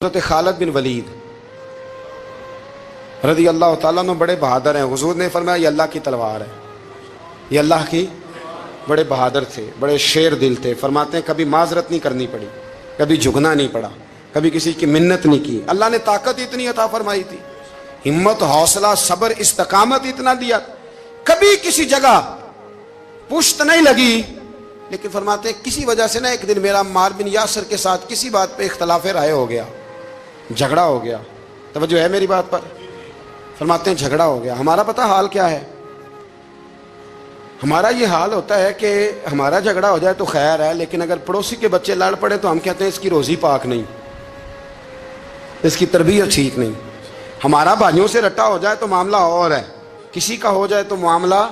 حضرت خالد بن ولید رضی اللہ تعالیٰ عنہ بڑے بہادر ہیں. حضور نے فرمایا یہ اللہ کی تلوار ہے, یہ اللہ کی. بڑے بہادر تھے, بڑے شیر دل تھے. فرماتے ہیں کبھی معذرت نہیں کرنی پڑی, کبھی جھکنا نہیں پڑا, کبھی کسی کی منت نہیں کی. اللہ نے طاقت اتنی عطا فرمائی تھی, ہمت, حوصلہ, صبر, استقامت اتنا دیا, کبھی کسی جگہ پشت نہیں لگی. لیکن فرماتے ہیں کسی وجہ سے نا ایک دن میرا عمار بن یاسر کے ساتھ کسی بات پہ اختلاف رائے ہو گیا, جھگڑا ہو گیا. توجہ ہے میری بات پر؟ فرماتے ہیں جھگڑا ہو گیا. ہمارا پتہ حال کیا ہے؟ ہمارا یہ حال ہوتا ہے کہ ہمارا جھگڑا ہو جائے تو خیر ہے, لیکن اگر پڑوسی کے بچے لڑ پڑے تو ہم کہتے ہیں اس کی روزی پاک نہیں, اس کی تربیت ٹھیک نہیں. ہمارا بھائیوں سے رٹا ہو جائے تو معاملہ اور ہے, کسی کا ہو جائے تو معاملہ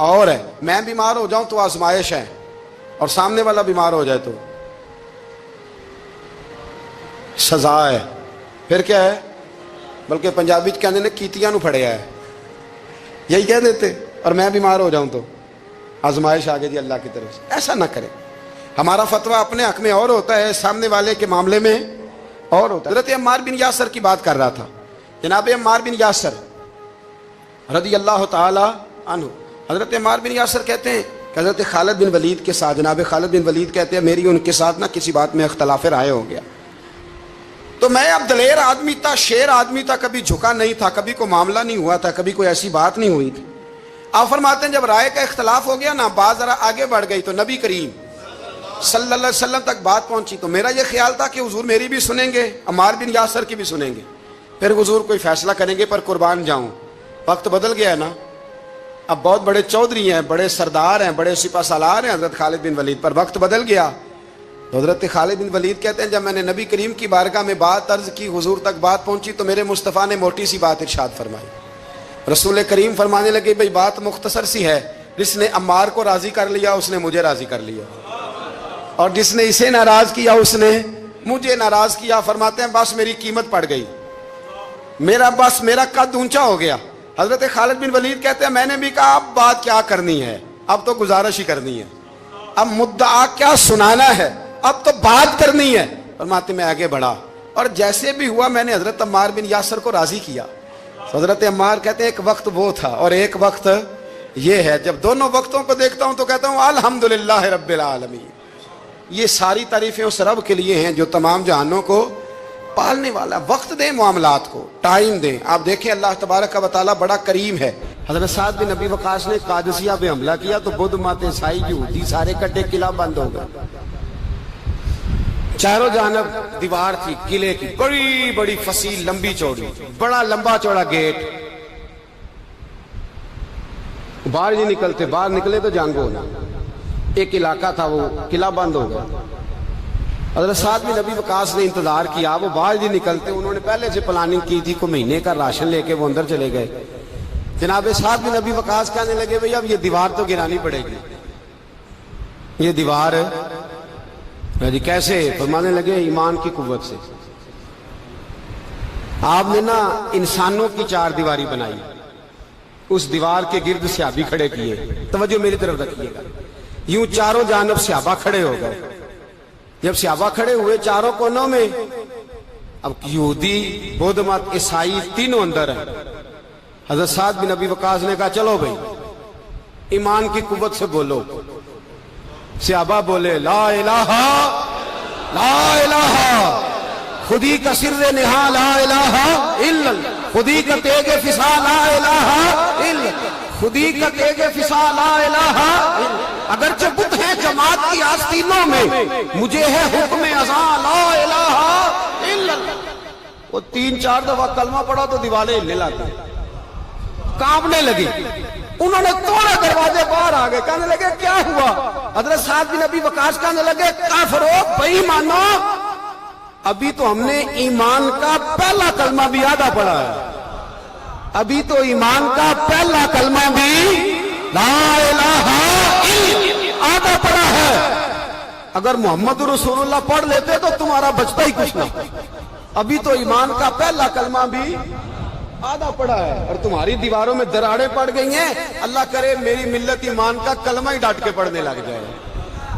اور ہے. میں بیمار ہو جاؤں تو آزمائش ہے, اور سامنے والا بیمار ہو جائے تو سزا ہے. پھر کیا ہے؟ بلکہ پنجابی کہنے نے کیتیاں نو پھڑیا ہے, یہی کہہ دیتے. اور میں بیمار ہو جاؤں تو آزمائش آگے جی اللہ کی طرف سے. ایسا نہ کریں. ہمارا فتویٰ اپنے حق میں اور ہوتا ہے, سامنے والے کے معاملے میں اور ہوتا ہے. حضرت عمار بن یاسر کی بات کر رہا تھا. جناب عمار بن یاسر رضی اللہ تعالی عنہ, حضرت عمار بن یاسر کہتے ہیں کہ حضرت خالد بن ولید کے ساتھ, جناب خالد بن ولید کہتے ہیں میری ان کے ساتھ نہ کسی بات میں اختلاف رائے ہو گیا. تو میں اب دلیر آدمی تھا, شیر آدمی تھا, کبھی جھکا نہیں تھا, کبھی کوئی معاملہ نہیں ہوا تھا, کبھی کوئی ایسی بات نہیں ہوئی تھی. آپ فرماتے ہیں جب رائے کا اختلاف ہو گیا نا, بات ذرا آگے بڑھ گئی تو نبی کریم صلی اللہ علیہ وسلم تک بات پہنچی. تو میرا یہ خیال تھا کہ حضور میری بھی سنیں گے, عمار بن یاسر کی بھی سنیں گے, پھر حضور کوئی فیصلہ کریں گے, پر قربان جاؤں وقت بدل گیا ہے نا. اب بہت بڑے چودھری ہیں, بڑے سردار ہیں, بڑے سپہ سالار ہیں حضرت خالد بن ولید, پر وقت بدل گیا. تو حضرت خالد بن ولید کہتے ہیں جب میں نے نبی کریم کی بارگاہ میں بات عرض کی, حضور تک بات پہنچی, تو میرے مصطفیٰ نے موٹی سی بات ارشاد فرمائی. رسول کریم فرمانے لگے بھئی بات مختصر سی ہے, جس نے عمار کو راضی کر لیا اس نے مجھے راضی کر لیا, اور جس نے اسے ناراض کیا اس نے مجھے ناراض کیا. فرماتے ہیں بس میری قیمت پڑ گئی, میرا قد اونچا ہو گیا. حضرت خالد بن ولید کہتے ہیں میں نے بھی کہا اب بات کیا کرنی ہے, اب تو گزارش ہی کرنی ہے, اب مدعا کیا سنانا ہے, اب تو بات کرنی ہے. فرماتے میں آگے بڑھا, اور جیسے بھی ہوا میں نے حضرت عمار بن یاسر کو راضی کیا. حضرت عمار کہتے ہیں ایک وقت وہ تھا اور ایک وقت یہ ہے, جب دونوں وقتوں کو دیکھتا ہوں تو کہتا ہوں الحمدللہ رب العالمین. یہ ساری تعریفیں اس رب کے لیے ہیں جو تمام جہانوں کو پالنے والا. وقت دیں معاملات کو, ٹائم دیں. آپ دیکھیں اللہ تبارک و تعالیٰ بڑا کریم ہے. حضرت سعد بن ابی وقاص نے قادسیہ پہ حملہ کیا تو بدھ مت عیسائی یہودی سارے کٹے, قلعہ بند ہو گئے. چاروں جانب دیوار تھی قلعے کی, بڑی بڑی فصیل, لمبی چوڑی, بڑا لمبا چوڑا گیٹ. باہر نہیں نکلتے, باہر نکلے تو جنگ ہونا. ایک علاقہ تھا وہ قلعہ بند ہو گیا. حضرت سعد بن ابی وقاص نے انتظار کیا, وہ باہر نہیں نکلتے. انہوں نے پہلے سے پلاننگ کی تھی, کوئی مہینے کا راشن لے کے وہ اندر چلے گئے. جناب سعد بن ابی وقاص کہنے لگے بھئی اب یہ دیوار تو گرانی پڑے گی, یہ دیوار جی کیسے؟ فرمانے لگے ایمان کی قوت سے. آپ نے نا انسانوں کی چار دیواری بنائی, اس دیوار کے گرد صحابی کھڑے کیے. توجہ میری طرف رکھیے گا. یوں چاروں جانب صحابہ کھڑے ہو گئے. جب صحابہ کھڑے ہوئے چاروں کونوں میں, اب یہودی, بدھ مت, عیسائی تینوں اندر ہیں. حضرت سعد بن ابی وقاص نے کہا چلو بھئی ایمان کی قوت سے بولو. صحابہ بولے لا الہ لا الہ خودی کا سر نہا لا الہ الا خودی کا تیغ فسا لا الہ الا خودی کا تیغ فسا لا الہ الا. اگرچہ بت ہے جماعت کی آستینوں میں, مجھے ہے حکم ازاں لا الہ الا. وہ 3-4 دفعہ کلمہ پڑھا تو دیواریں ہلنے لگی, کانپنے لگی. انہوں نے توڑے دروازے, باہر آ گئے. کہنے لگے کیا ہوا؟ حضرت سعد بن ابی وقاص کہنے لگے کافرو, بے ایمانو, ابھی تو ہم نے ایمان کا پہلا کلمہ بھی آدھا پڑھا ہے. ابھی تو ایمان کا پہلا کلمہ بھی لا الہ الا آدھا پڑھا ہے. اگر محمد رسول اللہ پڑھ لیتے تو تمہارا بچتا ہی کچھ نہ. ابھی تو ایمان کا پہلا کلمہ بھی آدھا پڑا ہے اور تمہاری دیواروں میں دراڑیں پڑ گئی ہیں. اللہ کرے میری ملت ایمان کا کلمہ ہی ڈانٹ کے پڑھنے لگ جائے.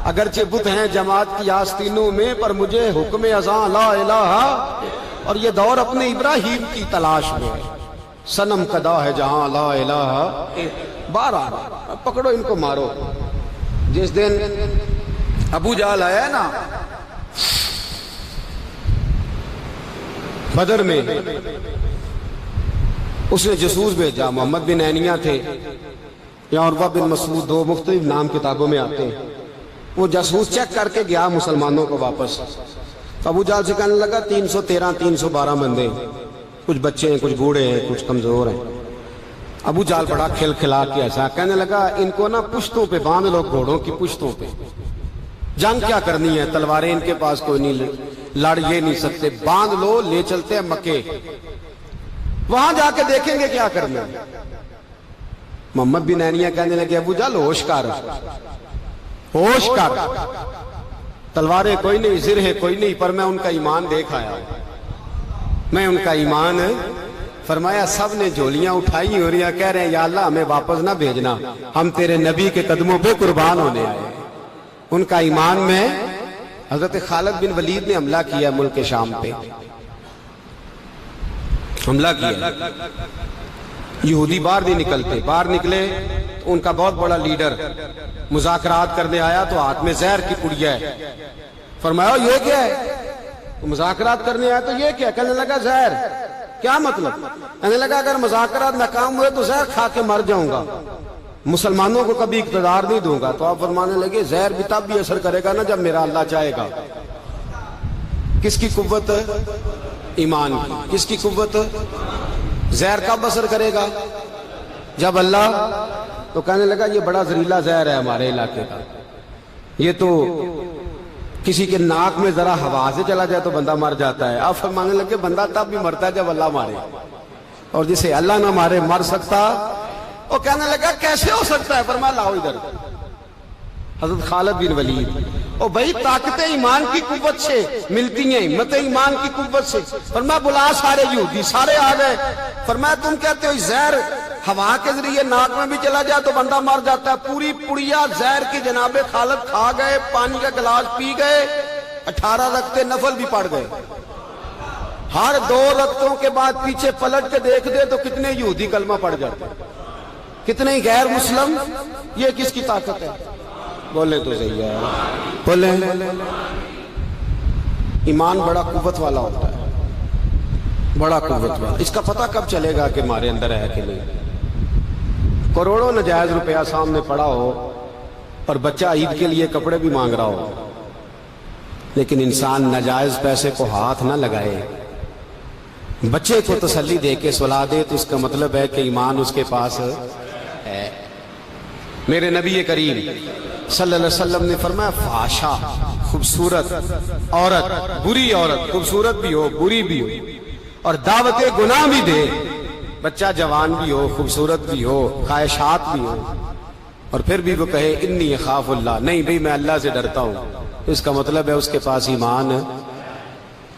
اگرچہ بت ہیں جماعت کی آستینوں میں, پر مجھے حکم ازاں لا الہ اور یہ دور اپنے ابراہیم کی تلاش میں ہے. صنم کدا ہے جہاں لا الہ بارہ پکڑو ان کو مارو. جس دن ابو جہل آیا ہے نا بدر میں, اس نے جاسوس بھیجا. محمد بن عینیہ تھے یا عروہ بن مسعود, دو مختلف نام کتابوں میں آتے ہیں. وہ جاسوس چیک کر کے گیا مسلمانوں کو واپس. ابو جہل سے کہنے لگا 313 312 بندے, کچھ بچے ہیں, کچھ بوڑھے ہیں, کچھ کمزور ہیں. ابو جہل بڑا کھل کھلا کے ایسا کہنے لگا ان کو نا پشتوں پہ باندھ لو, گھوڑوں کی پشتوں پہ. جنگ کیا کرنی ہے, تلواریں ان کے پاس کوئی نہیں, لڑ یہ نہیں سکتے, باندھ لو, لے چلتے ہیں مکے, وہاں جا کے دیکھیں گے کیا کرنا. محمد بن عینیہ کہنے لگے ابو جہل ہوش کر, ہوش کر, تلواریں کوئی نہیں, زرہ کوئی نہیں, پر میں ان کا ایمان دیکھ آیا, میں ان کا ایمان. فرمایا سب نے جھولیاں اٹھائی ہو رہی ہیں, کہہ رہے ہیں یا اللہ ہمیں واپس نہ بھیجنا, ہم تیرے نبی کے قدموں پہ قربان ہونے آئے. ان کا ایمان میں. حضرت خالد بن ولید نے حملہ کیا ملک شام پہ, حملہ کیا. یہودی باہر نہیں نکلتے, باہر نکلے تو ان کا بہت بڑا لیڈر مذاکرات کرنے آیا تو ہاتھ میں زہر کی پڑیا ہے. فرمایا یہ کیا ہے؟ مذاکرات کرنے آیا تو یہ کیا؟ کہنے لگا زہر. کیا مطلب؟ کہنے لگا اگر مذاکرات ناکام ہوئے تو زہر کھا کے مر جاؤں گا, مسلمانوں کو کبھی اقتدار نہیں دوں گا. تو آپ فرمانے لگے زہر بھی تب بھی اثر کرے گا نا جب میرا اللہ چاہے گا. کس کی قوت؟ ایمان کی. کس کی قوت؟ زہر کب اثر کرے گا؟ جب اللہ. تو کہنے لگا یہ بڑا زہریلا زہر ہے ہمارے علاقے کا, یہ تو کسی کے ناک میں ذرا ہوا سے چلا جائے تو بندہ مر جاتا ہے. آپ فرمانے لگے بندہ تب بھی مرتا ہے جب اللہ مارے, اور جسے اللہ نہ مارے مر سکتا. وہ کہنے لگا کیسے ہو سکتا ہے؟ فرمایا لاؤ ادھر. حضرت خالد بن ولید. اور بھائی طاقت ایمان کی قوت سے ملتی ہیں, ہمت ایمان کی قوت سے. فرمایا بلا سارے یہودی, سارے آ گئے. فرمایا تم کہتے ہو زہر ہوا کے ذریعے ناک میں بھی چلا جائے تو بندہ مر جاتا ہے. پوری پڑیا زہر کی جناب خالد کھا گئے, پانی کا گلاس پی گئے, 18 رکعتیں نفل بھی پڑھ گئے. ہر 2 رکعتوں کے بعد پیچھے پلٹ کے دیکھ دے تو کتنے یہودی کلمہ پڑھ جاتے ہیں, کتنے غیر مسلم. یہ کس کی طاقت ہے؟ بولے تو صحیح ہے, بولے. ایمان بڑا قوت والا ہوتا ہے, بڑا قوت والا. اس کا پتہ کب چلے گا کہ ہمارے اندر ہے کہ نہیں؟ کروڑوں ناجائز روپیہ سامنے پڑا ہو اور بچہ عید کے لیے کپڑے بھی مانگ رہا ہو, لیکن انسان ناجائز پیسے کو ہاتھ نہ لگائے, بچے کو تسلی دے کے سلا دے, تو اس کا مطلب ہے کہ ایمان اس کے پاس ہے. میرے نبی کریم صلی اللہ علیہ وسلم نے فرمایا فحاشا, خوبصورت عورت, بری عورت, خوبصورت بھی ہو بری بھی ہو, اور دعوت گناہ بھی دے, بچہ جوان بھی ہو خوبصورت بھی ہو خواہشات بھی ہو, اور پھر بھی وہ کہے انی اخاف اللہ, نہیں بھئی میں اللہ سے ڈرتا ہوں, تو اس کا مطلب ہے اس کے پاس ایمان.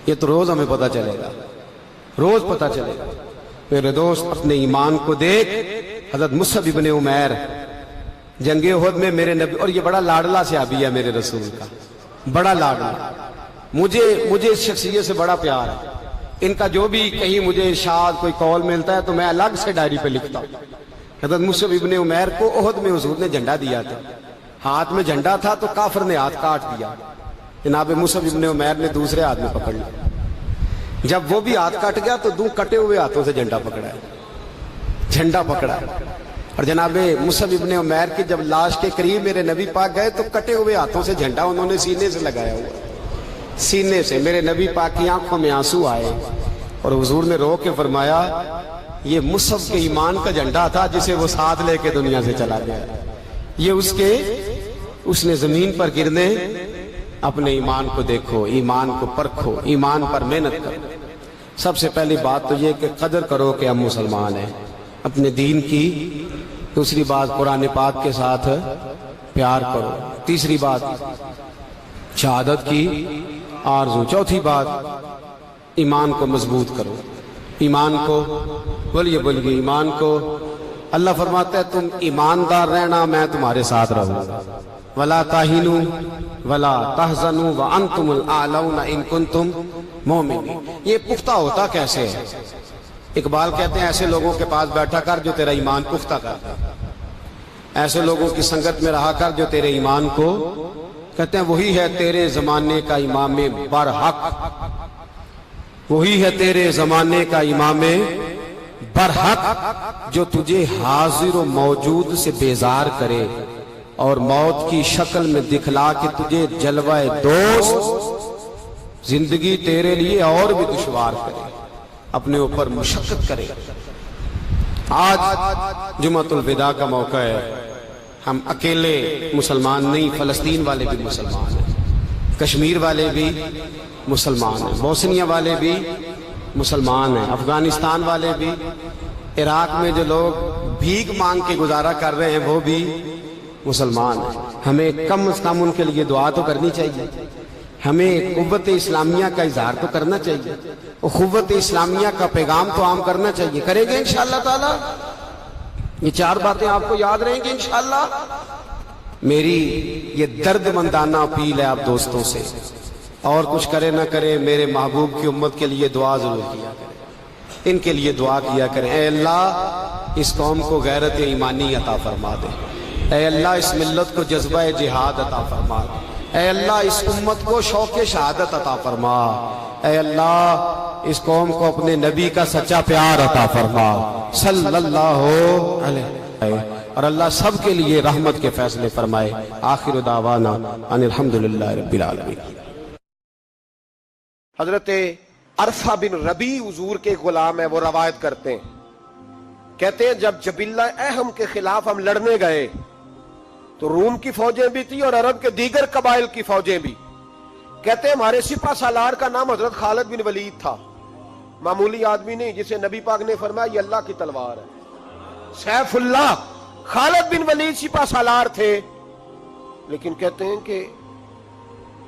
یہ تو روز ہمیں پتہ چلے گا, روز پتہ چلے گا. میرے دوست اپنے ایمان کو دیکھ. حضرت مصعب ابن عمیر جنگ احد میں میرے نبی, اور یہ بڑا لاڈلا صحابی ہے میرے رسول کا, بڑا لاڈلا. مجھے اس شخصیت سے بڑا پیار ہے. ان کا جو بھی کہیں مجھے ارشاد کوئی قول ملتا ہے تو میں الگ سے ڈائری پہ لکھتا ہوں. حضرت مصعب ابن عمیر کو احد میں حضور نے جھنڈا دیا تھا, ہاتھ میں جھنڈا تھا تو کافر نے ہاتھ کاٹ دیا. جناب مصعب ابن عمیر نے دوسرے ہاتھ میں پکڑ لیا. جب وہ بھی ہاتھ کٹ گیا تو 2 کٹے ہوئے ہاتھوں سے جھنڈا پکڑا ہے, جھنڈا پکڑا. اور جناب مصعب ابن عمیر کی جب لاش کے قریب میرے نبی پاک گئے تو کٹے ہوئے ہاتھوں سے جھنڈا انہوں نے سینے سے لگایا ہوا, سینے سے. میرے نبی پاک کی آنکھوں میں آنسو آئے, اور حضور نے رو کے فرمایا یہ مصعب کے ایمان کا جھنڈا تھا جسے وہ ساتھ لے کے دنیا سے چلا گیا. یہ اس نے زمین پر گرنے. اپنے ایمان کو دیکھو, ایمان کو پرکھو, ایمان پر محنت کرو. سب سے پہلی بات تو یہ کہ قدر کرو کہ ہم مسلمان ہیں, اپنے دین کی. دوسری بات قرآن پاک کے ساتھ پیار کرو. تیسری بات شہادت کی آرزو. چوتھی بات ایمان کو مضبوط کرو. ایمان کو بولیے ایمان کو. اللہ فرماتا ہے تم ایماندار رہنا, میں تمہارے ساتھ رہوں گا. ولا تہنوا ولا تحزنوا وانتم الاعلون ان کنتم مومن. یہ پختہ ہوتا کیسے ہے؟ اقبال کہتے ہیں ایسے لوگوں کے پاس بیٹھا کر جو تیرا ایمان پختہ کرتا ہے، ایسے لوگوں کی سنگت میں رہا کر جو تیرے ایمان کو، کہتے ہیں وہی ہے تیرے زمانے کا امام برحق، وہی ہے تیرے زمانے کا امام برحق جو تجھے حاضر و موجود سے بیزار کرے اور موت کی شکل میں دکھلا کے تجھے جلوہ دوست زندگی تیرے لیے اور بھی دشوار کرے، اپنے اوپر مشقت کرے. آج جمعۃ الوداع کا موقع ہے. ہم اکیلے مسلمان نہیں، فلسطین والے بھی مسلمان ہیں، کشمیر والے بھی مسلمان ہیں، بوسنیا والے بھی مسلمان ہیں، افغانستان والے بھی، عراق میں جو لوگ بھیک مانگ کے گزارا کر رہے ہیں وہ بھی مسلمان ہیں. ہمیں کم از کم ان کے لیے دعا تو کرنی چاہیے، ہمیں قوت اسلامیہ کا اظہار تو کرنا چاہیے، قوت اسلامیہ کا پیغام تو عام کرنا چاہیے. کریں گے انشاءاللہ تعالی؟ یہ 4 باتیں آپ کو یاد رہیں گی انشاءاللہ. میری یہ درد مندانہ اپیل ہے آپ دوستوں سے، اور کچھ کرے نہ کرے میرے محبوب کی امت کے لیے دعا ضرور کیا کریں، ان کے لیے دعا کیا کریں. اے اللہ اس قوم کو غیرت ایمانی عطا فرما دے، اے اللہ اس ملت کو جذبہ جہاد عطا فرما دے، اے اللہ اس امت کو شوق شہادت عطا فرما، اے اللہ اس قوم کو اپنے نبی کا سچا پیار عطا فرما صلی اللہ علیہ وسلم، اور اللہ سب کے لیے رحمت کے فیصلے فرمائے. آخر دعوانا ان الحمدللہ رب العالمین. حضرت عرفہ بن ربی حضور کے غلام ہے، وہ روایت کرتے ہیں، کہتے ہیں جب جبلہ اہم کے خلاف ہم لڑنے گئے تو روم کی فوجیں بھی تھی اور عرب کے دیگر قبائل کی فوجیں بھی. کہتے ہیں ہمارے سپہ سالار کا نام حضرت خالد بن ولید تھا، معمولی آدمی نہیں جسے نبی پاک نے فرمایا یہ اللہ کی تلوار ہے، سیف اللہ. خالد بن ولید سپہ سالار تھے، لیکن کہتے ہیں کہ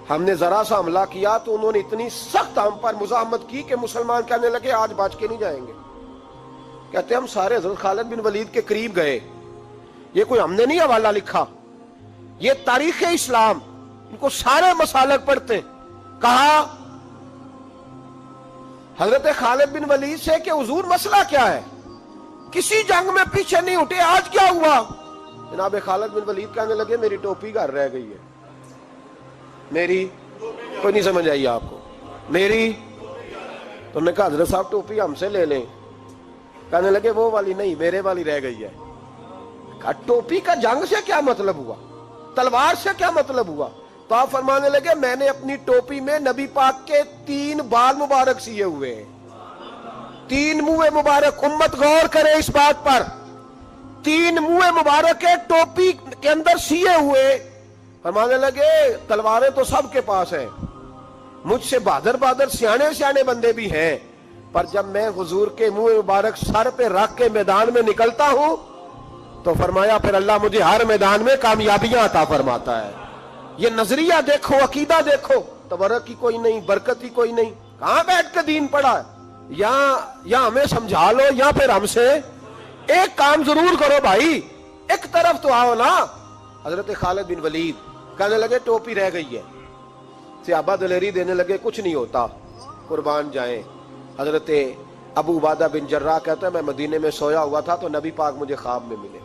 ہم نے ذرا سا حملہ کیا تو انہوں نے اتنی سخت ہم پر مزاحمت کی کہ مسلمان کہنے لگے آج بچ کے نہیں جائیں گے. کہتے ہیں ہم سارے حضرت خالد بن ولید کے قریب گئے. یہ کوئی ہم نے نہیں حوالہ لکھا، یہ تاریخ اسلام، ان کو سارے مسالک پڑھتے. کہا حضرت خالد بن ولید سے کہ حضور مسئلہ کیا ہے؟ کسی جنگ میں پیچھے نہیں اٹھے، آج کیا ہوا؟ جناب خالد بن ولید کہنے لگے میری ٹوپی گھر رہ گئی ہے. میری کوئی نہیں سمجھ آئی آپ کو؟ میری تو نے کہا حضرت صاحب ٹوپی ہم سے لے لیں. کہنے لگے وہ والی نہیں، میرے والی رہ گئی ہے. کہا ٹوپی کا جنگ سے کیا مطلب ہوا، تلوار سے کیا مطلب ہوا؟ تو آپ فرمانے لگے میں نے اپنی ٹوپی میں نبی پاک کے 3 بال مبارک سیے ہوئے ہیں، 3 منہ مبارک. امت غور کرے اس بات پر، 3 منہ مبارک ٹوپی کے اندر سیے ہوئے. فرمانے لگے تلواریں تو سب کے پاس ہیں، مجھ سے بہادر بہادر سیانے بندے بھی ہیں، پر جب میں حضور کے منہ مبارک سر پہ رکھ کے میدان میں نکلتا ہوں تو فرمایا پھر اللہ مجھے ہر میدان میں کامیابیاں عطا فرماتا ہے. یہ نظریہ دیکھو، عقیدہ دیکھو، تبرک کی کوئی نہیں، برکت کی کوئی نہیں. کہاں بیٹھ کے دین پڑھا ہے؟ یا ہمیں سمجھا لو یا پھر ہم سے ایک کام ضرور کرو بھائی، ایک طرف تو آؤ نا. حضرت خالد بن ولید کہنے لگے ٹوپی رہ گئی ہے. صحابہ دلیری دینے لگے کچھ نہیں ہوتا، قربان جائیں. حضرت ابو عبادہ بن جراح کہتا ہے میں مدینے میں سویا ہوا تھا تو نبی پاک مجھے خواب میں ملے.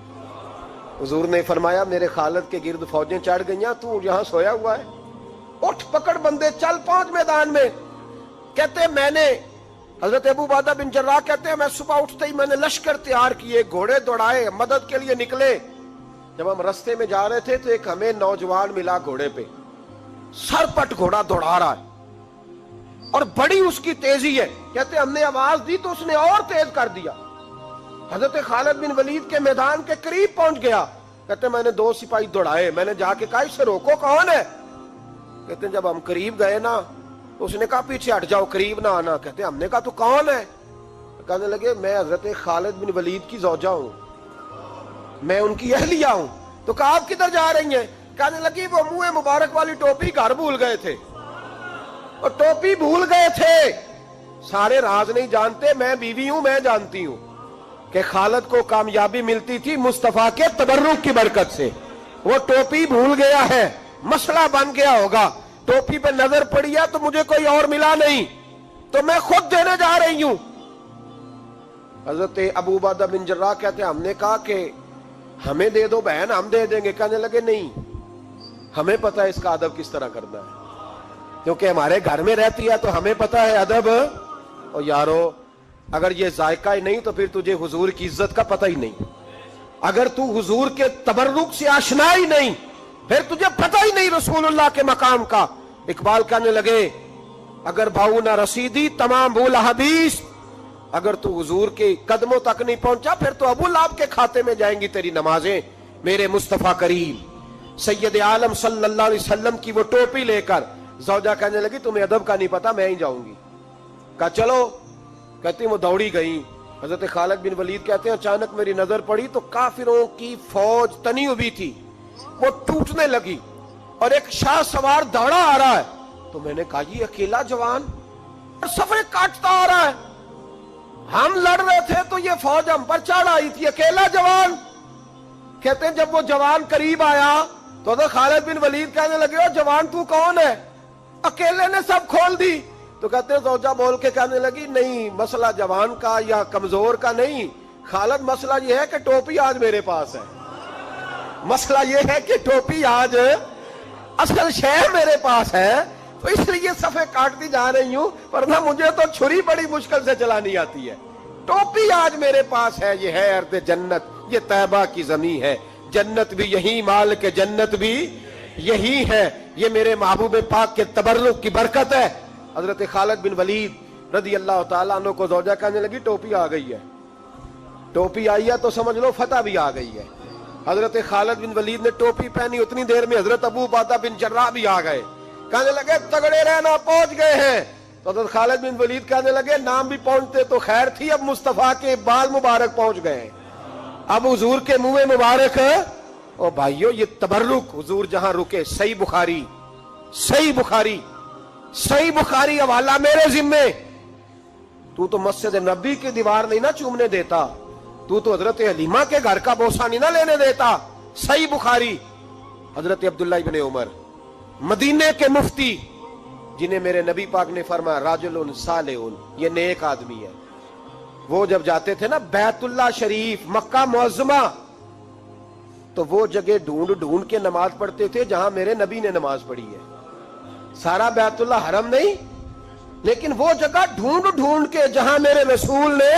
حضور نے فرمایا میرے خالد کے گرد فوجیں چڑھ گئیں، تو یہاں سویا ہوا ہے، اٹھ پکڑ بندے چل پہنچ میدان میں. کہتے ہیں میں نے، حضرت ابو عبادہ بن جراح کہتے ہیں میں صبح اٹھتے ہی میں نے لشکر تیار کیے، گھوڑے دوڑائے، مدد کے لیے نکلے. جب ہم رستے میں جا رہے تھے تو ایک ہمیں نوجوان ملا گھوڑے پہ، سر پٹ گھوڑا دوڑا رہا ہے اور بڑی اس کی تیزی ہے. کہتے ہم نے آواز دی تو اس نے اور تیز کر دیا. حضرت خالد بن ولید کے میدان کے قریب پہنچ گیا. کہتے میں نے 2 سپاہی دوڑائے، میں نے جا کے کہا اسے روکو، کون ہے؟ کہتے جب ہم قریب گئے نا تو اس نے کہا پیچھے ہٹ جاؤ، قریب نہ آنا. کہتے ہم نے کہا تو کون ہے؟ کہنے لگے میں حضرت خالد بن ولید کی زوجہ ہوں، میں ان کی اہلیہ ہوں. تو کہا آپ کدھر جا رہی ہیں؟ کہنے لگی وہ منہ مبارک والی ٹوپی گھر بھول گئے تھے، اور ٹوپی بھول گئے تھے. سارے راز نہیں جانتے، میں بیوی ہوں، میں جانتی ہوں کہ خالد کو کامیابی ملتی تھی مصطفیٰ کے تبرک کی برکت سے. وہ ٹوپی بھول گیا ہے، مسئلہ بن گیا ہوگا. ٹوپی پہ نظر پڑی ہے تو مجھے کوئی اور ملا نہیں. تو میں خود دینے جا رہی ہوں. حضرت ابو عبیدہ بن جراح کہتے ہیں ہم نے کہا کہ ہمیں دے دو بہن, ہم دے دیں گے. کہنے لگے نہیں, ہمیں پتا ہے اس کا ادب کس طرح کرنا ہے, کیونکہ ہمارے گھر میں رہتی ہے تو ہمیں پتا ہے ادب. اور یارو اگر یہ ذائقہ ہی نہیں تو پھر تجھے حضور کی عزت کا پتہ ہی نہیں. اگر تو حضور کے تبرک سے آشنا ہی نہیں پھر تجھے پتہ ہی نہیں رسول اللہ کے مقام کا. اقبال کہنے لگے اگر بھاؤ نہ رسیدی تمام بھول حدیث, اگر تو حضور کے قدموں تک نہیں پہنچا پھر تو ابو لہب کے کھاتے میں جائیں گی تیری نمازیں. میرے مصطفیٰ کریم سید عالم صلی اللہ علیہ وسلم کی وہ ٹوپی لے کر زوجہ کہنے لگی تمہیں ادب کا نہیں پتا, میں ہی جاؤں گی. کہا چلو. کہتی وہ دوڑی گئی. حضرت خالد بن ولید کہتے ہیں اچانک میری نظر پڑی تو کافروں کی فوج تنی ہوئی تھی, وہ ٹوٹنے لگی اور ایک شاہ سوار دوڑا آ رہا ہے. تو میں نے کہا یہ اکیلا جوان صفے کاٹتا آ رہا ہے, ہم لڑ رہے تھے تو یہ فوج ہم پر چڑھ آئی تھی, اکیلا جوان. کہتے ہیں جب وہ جوان قریب آیا تو حضرت خالد بن ولید کہنے لگے او جوان تو کون ہے, اکیلے نے سب کھول دی. تو کہتے ہیں زوجہ بول کے کہنے لگی نہیں مسئلہ جوان کا یا کمزور کا نہیں خالد, مسئلہ یہ ہے کہ ٹوپی آج میرے پاس ہے. مسئلہ یہ ہے کہ ٹوپی آج اصل شے میرے پاس ہے, تو اس لیے صفے کاٹتی جا رہی ہوں, ورنہ مجھے تو چھری بڑی مشکل سے چلانی آتی ہے. ٹوپی آج میرے پاس ہے, یہ ہے ارض جنت, یہ طیبہ کی زمین ہے, جنت بھی یہی, مال کے جنت بھی یہی ہے, یہ میرے محبوب پاک کے تبرک کی برکت ہے. حضرت خالد بن ولید رضی اللہ تعالیٰ عنہ کو زوجہ کہنے لگی ٹوپی آ گئی ہے, ٹوپی آئی ہے تو سمجھ لو فتح بھی آ گئی ہے. حضرت خالد بن ولید نے ٹوپی پہنی, اتنی دیر میں حضرت ابو عبیدہ بن جراح بھی آ گئے. کہنے لگے تگڑے رہنا, پہنچ گئے ہیں. تو حضرت خالد بن ولید کہنے لگے نام بھی پہنچتے تو خیر تھی, اب مصطفیٰ کے بال مبارک پہنچ گئے, اب حضور کے منہ مبارک. او بھائیو یہ تبرک حضور جہاں رکے, صحیح بخاری, صحیح بخاری, صحیح بخاری حوالہ میرے ذمے. تو مسجد نبی کی دیوار نہیں نہ چومنے دیتا, تو حضرت حلیمہ کے گھر کا بوسہ نہیں نہ لینے دیتا. صحیح بخاری. حضرت عبداللہ ابن عمر مدینے کے مفتی, جنہیں میرے نبی پاک نے فرمایا راجل صالح, یہ نیک آدمی ہے. وہ جب جاتے تھے نا بیت اللہ شریف مکہ معظمہ, تو وہ جگہ ڈھونڈ ڈھونڈ کے نماز پڑھتے تھے جہاں میرے نبی نے نماز پڑھی ہے. سارا بیت اللہ حرم نہیں, لیکن وہ جگہ ڈھونڈ ڈھونڈ کے جہاں میرے رسول نے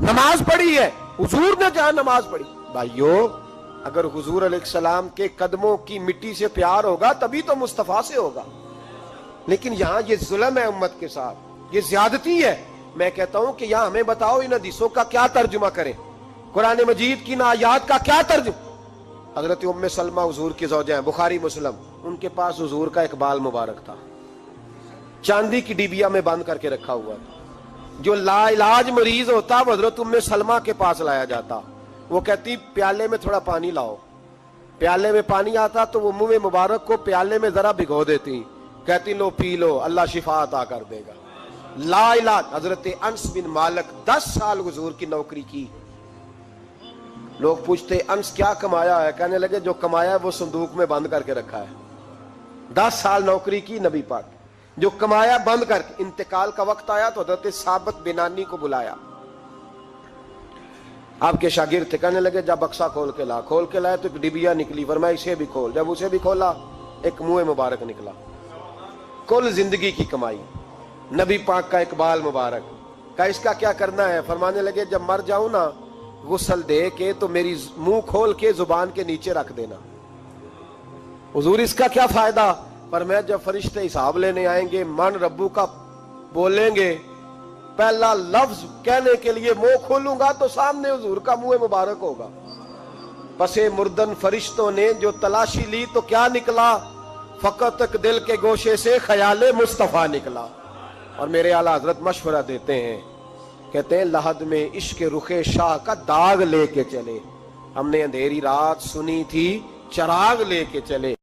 نماز پڑھی ہے, حضور نے جہاں نماز پڑھی. بھائیو اگر حضور علیہ السلام کے قدموں کی مٹی سے پیار ہوگا تبھی تو مصطفیٰ سے ہوگا. لیکن یہاں یہ ظلم ہے امت کے ساتھ, یہ زیادتی ہے. میں کہتا ہوں کہ یہاں ہمیں بتاؤ ان حدیثوں کا کیا ترجمہ کریں, قرآن مجید کی ان آیات کا کیا ترجمہ. حضرت ام سلمہ حضور کی زوجہ ہیں, بخاری مسلم, ان کے پاس حضور کا ایک بال مبارک تھا, چاندی کی ڈیبیا میں بند کر کے رکھا ہوا تھا. جو لا علاج مریض ہوتا وہ حضرت ام سلمہ کے پاس لایا جاتا, وہ کہتی پیالے میں تھوڑا پانی لاؤ. پیالے میں پانی آتا تو وہ منہ مبارک کو پیالے میں ذرا بھگو دیتی, کہتی لو پی لو, اللہ شفا عطا کر دے گا. لا علاج. حضرت انس بن مالک 10 سال حضور کی نوکری کی. لوگ پوچھتے انس کیا کمایا ہے, کہنے لگے جو کمایا ہے وہ صندوق میں بند کر کے رکھا ہے. 10 سال نوکری کی نبی پاک, جو کمایا بند کر کے. انتقال کا وقت آیا تو حضرت ثابت بنانی کو بلایا, آپ کے شاگرد تھے, کہنے لگے جا بکسا کھول کے لا. کھول کے لائے تو ایک ڈبیا نکلی, فرمایا اسے بھی کھول. جب اسے بھی کھولا ایک منہ مبارک نکلا. کل زندگی کی کمائی, نبی پاک کا اقبال مبارک. کہا اس کا کیا کرنا ہے, فرمانے لگے جب مر جاؤں نا غسل دے کے تو میری منہ کھول کے زبان کے نیچے رکھ دینا. حضور اس کا کیا فائدہ, پر میں جب فرشتے حساب لینے آئیں گے من ربو کا بولیں گے, پہلا لفظ کہنے کے لیے منہ کھولوں گا تو سامنے حضور کا منہ مبارک ہوگا. پسے مردن فرشتوں نے جو تلاشی لی تو کیا نکلا, فقط تک دل کے گوشے سے خیال مصطفیٰ نکلا. اور میرے اعلیٰ حضرت مشورہ دیتے ہیں, کہتے ہیں لحد میں عشق رخ شاہ کا داغ لے کے چلے, ہم نے اندھیری رات سنی تھی چراغ لے کے چلے.